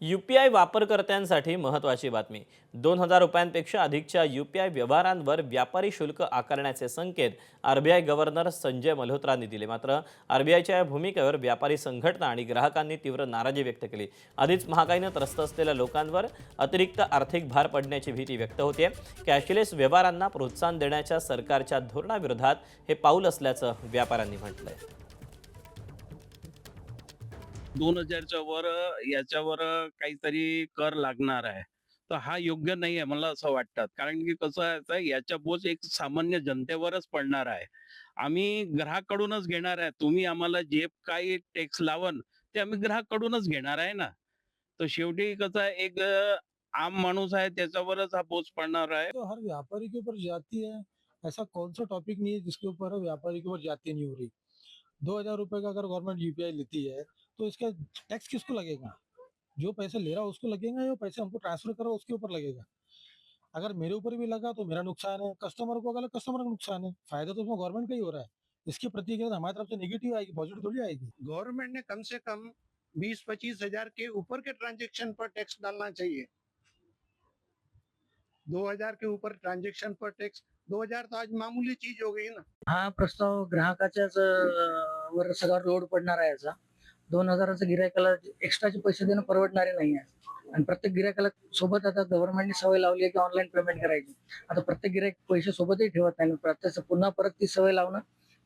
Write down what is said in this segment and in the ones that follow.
UPI वापरकर्त्यांसाठी महत्त्वाची बातमी. 2,000 रुपयांपेक्षा अधिकच्या UPI व्यवहारांवर व्यापारी शुल्क आकारण्याचे संकेत RBI गव्हर्नर संजय मल्होत्रांनी दिले. मात्र RBIच्या या भूमिकेवर व्यापारी संघटना आणि ग्राहकांनी तीव्र नाराजी व्यक्त केली. आधीच महागाईने त्रस्त असलेल्या लोकांवर अतिरिक्त आर्थिक भार पडण्याची भीती व्यक्त होते. कॅशलेस व्यवहारांना प्रोत्साहन देण्याच्या सरकारच्या धोरणाविरोधात हे पाऊल असल्याचं व्यापाऱ्यांनी म्हटलंय. 2000च्या वर याच्यावर काहीतरी कर लागणार आहे. तर हा योग्य नाही आहे मला असं वाटतं. कारण की कसं आहे आता याचा बोज एक सामान्य जनतेवरच पडणार आहे. आम्ही ग्राहकाकडूनच घेणार आहे. तुम्ही आम्हाला जे काही टॅक्स लावाल ते आम्ही ग्राहकाकडूनच घेणार आहे ना. तर शेवटी कसं आहे एक आम माणूस है त्याच्यावरच हा बोज पडणार आहे. तो हर व्यापारी के ऊपर जाती है। ऐसा कौन सा टॉपिक नहीं है जिसके ऊपर व्यापारी के ऊपर जाती नहीं हो रही। 2,000 रुपए का अगर गवर्नमेंट यूपीआई लेती है तो इसका टैक्स किसको लगेगा? जो पैसे ले रहा है उसको लगेगा या पैसे हमको ट्रांसफर कर रहा है उसके ऊपर लगेगा? अगर मेरे ऊपर भी लगा तो मेरा नुकसान है, कस्टमर को अगर कस्टमर का नुकसान है। फायदा तो उसमें गवर्नमेंट का ही हो रहा है। इसकी प्रतिक्रिया हमारी तरफ से नेगेटिव आएगी, पॉजिटिव थोड़ी आएगी। गवर्नमेंट ने कम से कम 20-25 हजार के ऊपर के ट्रांजेक्शन पर टैक्स डालना चाहिए। 2000 के ऊपर ट्रांजेक्शन पर टैक्स, 2000 तो आज मामूली चीज हो गई ना। हा प्रस्ताव ग्राहकाच्याच वर सगळा लोड पडणार आहे याचा. 2,000चं गिरायकाला एक्स्ट्राचे पैसे देणं परवडणारे नाही आहे. आणि प्रत्येक गिरायकाला सोबत आता गव्हर्नमेंटने सवय लावली आहे की ऑनलाईन पेमेंट करायची. आता प्रत्येक गिरायक पैसे सोबतही ठेवत नाही. प्रत्येक पुन्हा परत ती सवय लावणं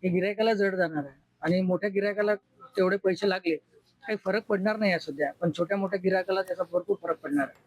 हे गिरायकाला जड जाणार आहे. आणि मोठ्या गिरायकाला तेवढे पैसे लागले काही फरक पडणार नाही आहे सध्या. पण छोट्या मोठ्या गिरायकाला त्याचा भरपूर फरक पडणार आहे.